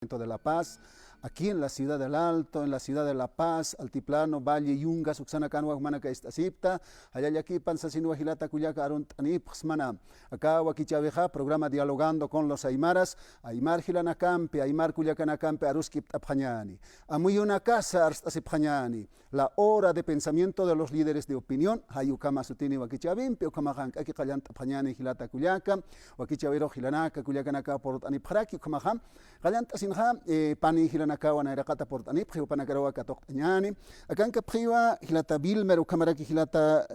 de La Paz, aquí en la ciudad del Alto, en la ciudad de La Paz, Altiplano, Valle, Yunga, Suxana, Canua, Humana, Caistacipta, Ayayaki, Pansasinu, Agilata, Cuyaca, Arontani, Pxmana, acá, Huaquichabeja, programa Dialogando con los Aymaras, Aymar Gilanacampe, Aymar Cuyacanacampe, Aruskip Tapjañani, Amuy una casa, Arstasipjañani, la hora de pensamiento de los líderes de opinión, Hayukama Sutini, Huaquichabimpe, Okamahan, Aki Kayan Tapjañani, Gilata, Cuyaca, Huaquichabero, Gilanaka, Cuyacanaka, Portanipraki, Okamahan, Galanta Sinha, Pani Hilanaka, Wanairakata Portanip, Panakarawa Katoktañani, Akanka Priva, Hilata Bilmer, Ukamaraki Hilata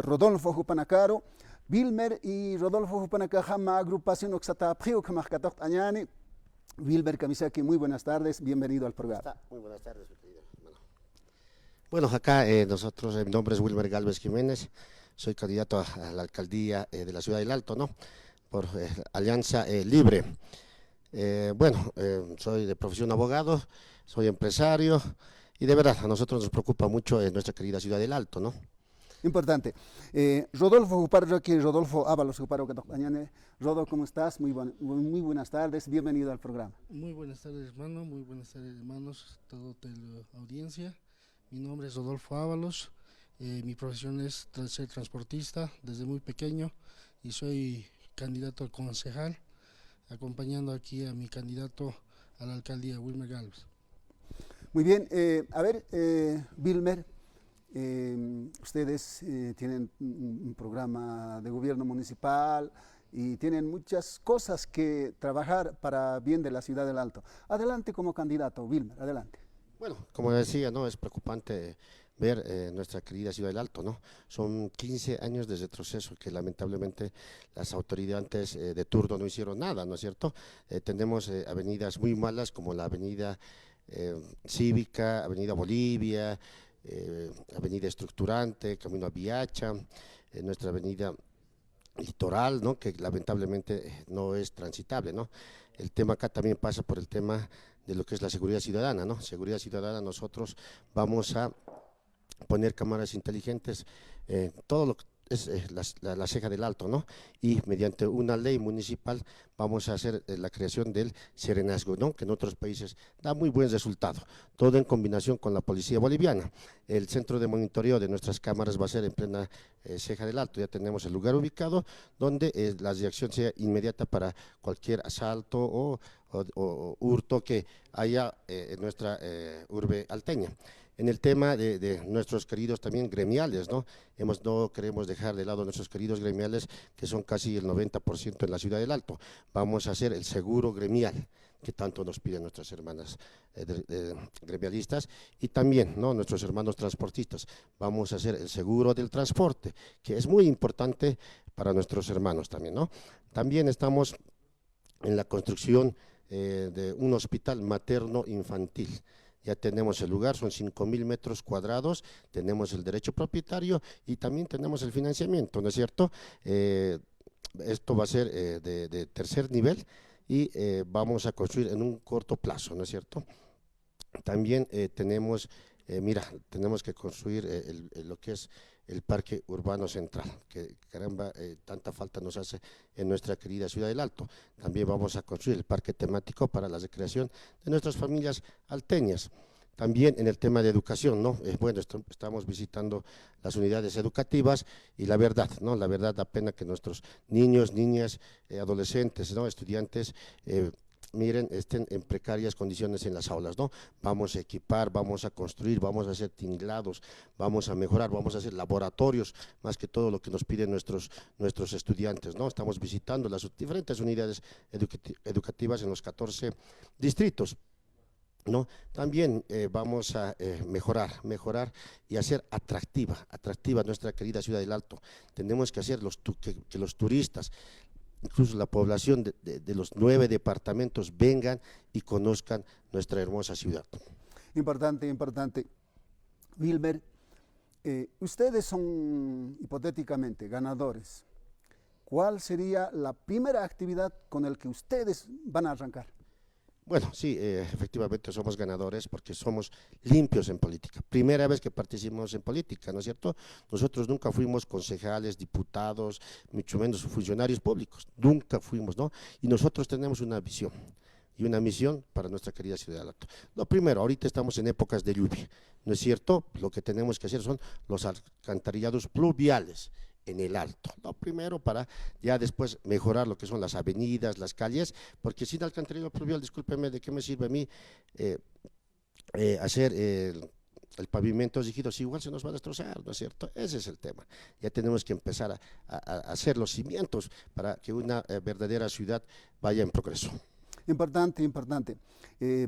Rodolfo Hupanacaro, Bilmer y Rodolfo Hupanacajama, agrupación Oxata Prio Kamakatoktañani. Wilber Kamisaki, muy buenas tardes, bienvenido al programa. Muy buenas tardes, mi querido hermano. Bueno, acá nosotros, mi nombre es Wilmer Galvez Jiménez, soy candidato a la alcaldía de la Ciudad del Alto, ¿no? Por Alianza Libre. Soy de profesión abogado, soy empresario y de verdad a nosotros nos preocupa mucho nuestra querida Ciudad del Alto, ¿no? Importante. Rodolfo Uparo, aquí Rodolfo Ábalos Uparo, Rodo, ¿cómo estás? Muy buenas tardes, bienvenido al programa. Muy buenas tardes, hermano, muy buenas tardes, hermanos, toda la audiencia. Mi nombre es Rodolfo Ábalos, mi profesión es ser transportista desde muy pequeño y soy candidato a concejal, acompañando aquí a mi candidato a la alcaldía, Wilmer Galvez. Muy bien, Wilmer, ustedes tienen un programa de gobierno municipal y tienen muchas cosas que trabajar para bien de la Ciudad del Alto. Adelante como candidato, Wilmer, adelante. Bueno, como decía, ¿no? Es preocupante ver nuestra querida Ciudad del Alto, ¿no? Son 15 años de retroceso que lamentablemente las autoridades de turno no hicieron nada, ¿no es cierto? Tenemos avenidas muy malas como la avenida Cívica, avenida Bolivia, avenida Estructurante, Camino a Viacha, nuestra avenida Litoral, ¿no? Que lamentablemente no es transitable, ¿no? El tema acá también pasa por el tema de lo que es la seguridad ciudadana, ¿no? Seguridad ciudadana, nosotros vamos a poner cámaras inteligentes, todo lo que es la ceja del Alto, ¿no? Y mediante una ley municipal vamos a hacer la creación del serenazgo, ¿no? Que en otros países da muy buen resultado, todo en combinación con la policía boliviana. El centro de monitoreo de nuestras cámaras va a ser en plena ceja del Alto, ya tenemos el lugar ubicado donde la reacción sea inmediata para cualquier asalto o hurto que haya en nuestra urbe alteña. En el tema de nuestros queridos también gremiales, ¿no? No queremos dejar de lado nuestros queridos gremiales, que son casi el 90% en la Ciudad del Alto. Vamos a hacer el seguro gremial, que tanto nos piden nuestras hermanas gremialistas, y también, ¿no? Nuestros hermanos transportistas. Vamos a hacer el seguro del transporte, que es muy importante para nuestros hermanos también, ¿no? También estamos en la construcción de un hospital materno-infantil. Ya tenemos el lugar, son 5.000 metros cuadrados, tenemos el derecho propietario y también tenemos el financiamiento, ¿no es cierto? Esto va a ser de tercer nivel y vamos a construir en un corto plazo, ¿no es cierto? También tenemos que construir lo que es el Parque Urbano Central, que caramba, tanta falta nos hace en nuestra querida Ciudad del Alto. También vamos a construir el parque temático para la recreación de nuestras familias alteñas. También en el tema de educación, ¿no? Estamos visitando las unidades educativas y la verdad, ¿no? La verdad da pena que nuestros niños, niñas, adolescentes, ¿no? Estudiantes, miren, estén en precarias condiciones en las aulas, ¿no? Vamos a equipar, vamos a construir, vamos a hacer tinglados, vamos a mejorar, vamos a hacer laboratorios, más que todo lo que nos piden nuestros estudiantes, ¿no? Estamos visitando las diferentes unidades educativas en los 14 distritos, ¿no? También vamos a mejorar y hacer atractiva nuestra querida Ciudad del Alto. Tenemos que hacer que los turistas, incluso la población de los 9 departamentos vengan y conozcan nuestra hermosa ciudad. Importante. Wilmer, ustedes son hipotéticamente ganadores. ¿Cuál sería la primera actividad con la que ustedes van a arrancar? Bueno, sí, efectivamente somos ganadores porque somos limpios en política. Primera vez que participamos en política, ¿no es cierto? Nosotros nunca fuimos concejales, diputados, mucho menos funcionarios públicos, nunca fuimos, ¿no? Y nosotros tenemos una visión. y una misión para nuestra querida ciudad del Alto. Lo primero, ahorita estamos en épocas de lluvia, ¿no es cierto? Lo que tenemos que hacer son los alcantarillados pluviales en el Alto. Lo primero para ya después mejorar lo que son las avenidas, las calles, porque sin alcantarillado pluvial, discúlpeme, ¿de qué me sirve a mí hacer el pavimento exigido? Si igual se nos va a destrozar, ¿no es cierto? Ese es el tema. Ya tenemos que empezar a hacer los cimientos para que una verdadera ciudad vaya en progreso. Importante, importante.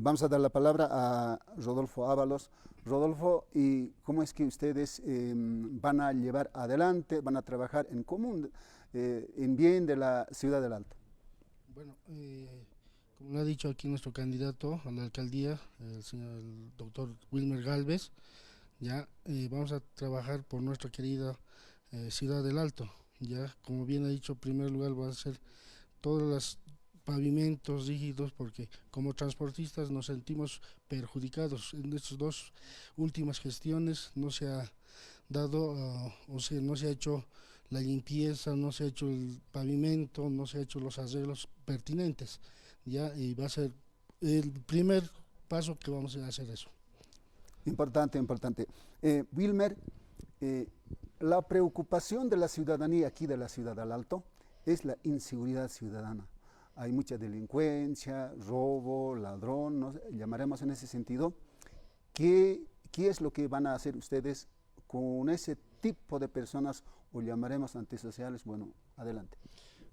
Vamos a dar la palabra a Rodolfo Ábalos. Rodolfo, ¿y cómo es que ustedes van a llevar adelante, van a trabajar en común, en bien de la ciudad del Alto? Bueno, como lo ha dicho aquí nuestro candidato a la alcaldía, el doctor Wilmer Galvez, ya vamos a trabajar por nuestra querida ciudad del Alto. Ya, como bien ha dicho, en primer lugar va a ser todos los pavimentos rígidos, porque como transportistas nos sentimos perjudicados. En estas dos últimas gestiones no se ha dado, o sea, no se ha hecho la limpieza, no se ha hecho el pavimento, no se ha hecho los arreglos pertinentes, ya, y va a ser el primer paso que vamos a hacer eso. Importante, importante. Wilmer, la preocupación de la ciudadanía aquí de la ciudad del Alto es la inseguridad ciudadana. Hay mucha delincuencia, robo, ladrón, ¿no? Llamaremos en ese sentido. ¿Qué es lo que van a hacer ustedes con ese tipo de personas o llamaremos antisociales? Bueno, adelante.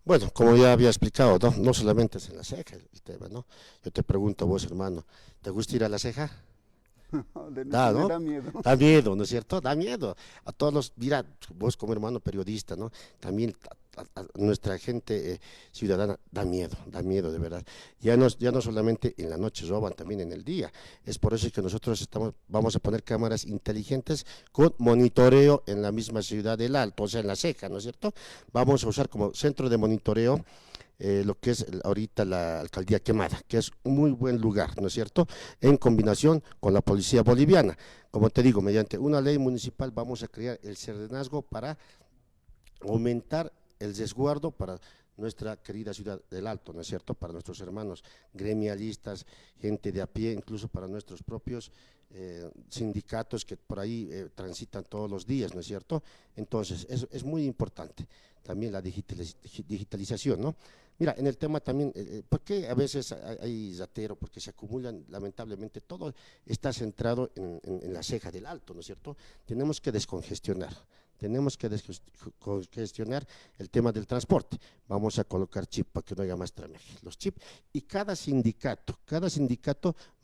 Bueno, como ya había explicado, no solamente es en la ceja el tema, ¿no? Yo te pregunto a vos, hermano, ¿te gusta ir a la ceja? Da, ¿no? Da miedo. Da miedo, ¿no es cierto? Da miedo. A todos los, mira, vos como hermano periodista, ¿no? También a nuestra gente ciudadana da miedo de verdad. Ya no solamente en la noche roban, también en el día. Es por eso que nosotros vamos a poner cámaras inteligentes con monitoreo en la misma ciudad del Alto, o sea, en la ceja, ¿no es cierto? Vamos a usar como centro de monitoreo lo que es ahorita la alcaldía Quemada, que es un muy buen lugar, ¿no es cierto?, en combinación con la policía boliviana. Como te digo, mediante una ley municipal vamos a crear el serenazgo para aumentar el resguardo para nuestra querida ciudad del Alto, ¿no es cierto?, para nuestros hermanos gremialistas, gente de a pie, incluso para nuestros propios sindicatos que por ahí transitan todos los días, ¿no es cierto? Entonces, es muy importante también la digitalización, ¿no? Mira, en el tema también, ¿por qué a veces hay ratero? Porque se acumulan, lamentablemente, todo está centrado en la ceja del Alto, ¿no es cierto? Tenemos que descongestionar el tema del transporte. Vamos a colocar chip para que no haya más tramaje, los chips, y cada sindicato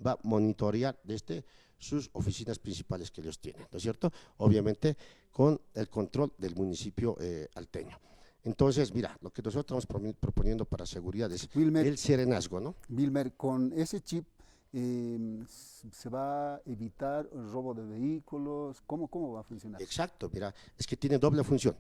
va a monitorear desde sus oficinas principales que ellos tienen, ¿no es cierto? Obviamente con el control del municipio alteño. Entonces, mira, lo que nosotros estamos proponiendo para seguridad es Wilmer, el serenazgo, ¿no? Wilmer, con ese chip se va a evitar el robo de vehículos. ¿Cómo va a funcionar? Exacto, mira, es que tiene doble función.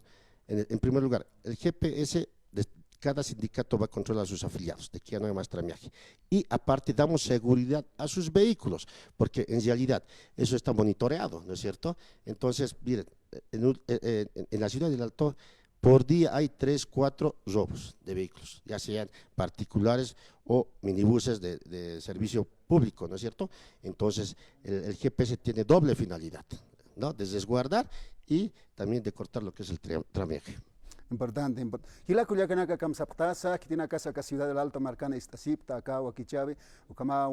En primer lugar, el GPS de cada sindicato va a controlar a sus afiliados, de que ya no hay más tramiaje. Y aparte damos seguridad a sus vehículos, porque en realidad eso está monitoreado, ¿no es cierto? Entonces, miren, en la ciudad del Alto, por día hay 3, 4 robos de vehículos, ya sean particulares o minibuses de servicio público, ¿no es cierto? Entonces, el GPS tiene doble finalidad, ¿no? De resguardar y también de cortar lo que es el tramiaje. Importante, importante. Hila kuliakanaka kamsaptasa, kitina casa ka ciudad del Alto Marcana istasipta acá o Kichabe, o kama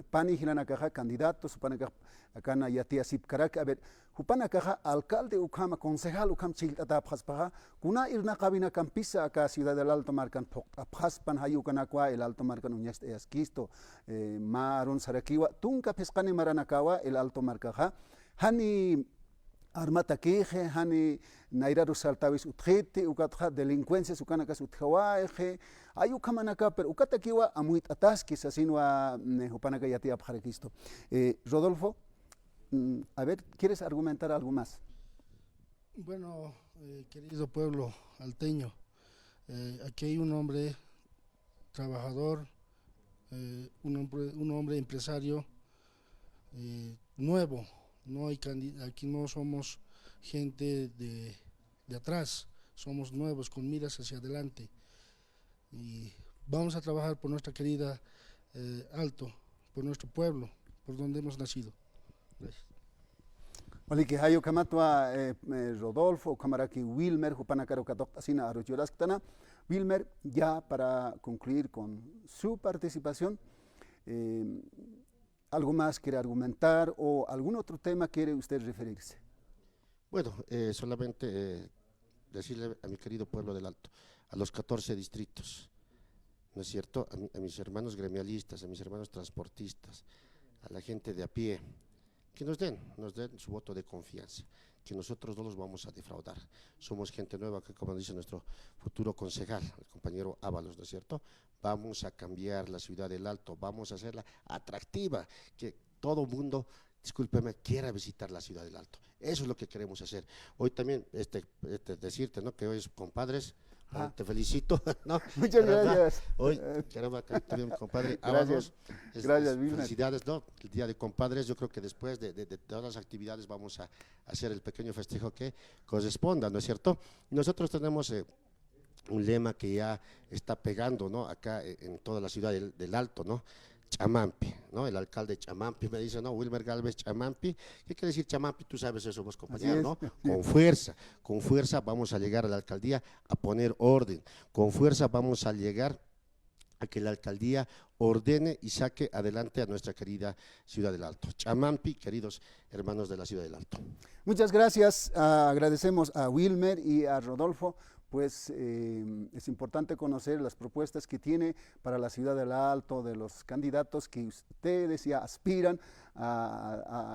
pani hilanakaja candidato, supanaka akana yatia sip karaka, a ver, hupanakaja alcalde ukama concejal ukam chiltata paspaja, kuna irna cabina campisa acá ciudad del Alto Marcan paspan hayukanakwa el Alto Marcan uñas esquisto, marun sarakiwa, tunka pescani maranakawa el Alto Marcaja, hani armata queje, hani nairaru saltawis utjete, ukatja delincuencias, ukanakas utjawaeje, hay ukamanaka, pero ukatakiwa amuit ataskis, asinua upanaka yati abjarequisto. Rodolfo, a ver, ¿quieres argumentar algo más? Bueno, querido pueblo alteño, aquí hay un hombre trabajador, un hombre empresario nuevo. No hay aquí no somos gente de atrás, somos nuevos con miras hacia adelante y vamos a trabajar por nuestra querida alto, por nuestro pueblo, por donde hemos nacido. Gracias. Oliki hayo kamatua Rodolfo, camaraki Wilmer, Jupanacaro Catoctasina, Arochoraskatana. Wilmer, ya para concluir con su participación, ¿algo más quiere argumentar o algún otro tema quiere usted referirse? Bueno, solamente decirle a mi querido pueblo del Alto, a los 14 distritos, ¿no es cierto? A mis hermanos gremialistas, a mis hermanos transportistas, a la gente de a pie, que nos den su voto de confianza, que nosotros no los vamos a defraudar. Somos gente nueva que, como dice nuestro futuro concejal, el compañero Ábalos, ¿no es cierto? Vamos a cambiar la ciudad del Alto, vamos a hacerla atractiva, que todo mundo, discúlpeme, quiera visitar la ciudad del Alto. Eso es lo que queremos hacer. Hoy también, decirte, ¿no?, que hoy es compadres. Te felicito, ¿no? Muchas gracias. Hoy, caramba, que también mi compadre Gracias. Gracias, Wilmer. Felicidades, ¿no? El Día de Compadres, yo creo que después de todas las actividades vamos a hacer el pequeño festejo que corresponda, ¿no es cierto? Nosotros tenemos un lema que ya está pegando, ¿no?, acá en toda la ciudad del Alto, ¿no? Chamampi, ¿no? El alcalde Chamampi me dice, no, Wilmer Galvez Chamampi. ¿Qué quiere decir Chamampi? Tú sabes eso, vos, compañero, ¿no? Con fuerza vamos a llegar a la alcaldía a poner orden, con fuerza vamos a llegar a que la alcaldía ordene y saque adelante a nuestra querida ciudad del Alto. Chamampi, queridos hermanos de la ciudad del Alto. Muchas gracias, agradecemos a Wilmer y a Rodolfo. Pues es importante conocer las propuestas que tiene para la ciudad del Alto, de los candidatos que ustedes ya aspiran a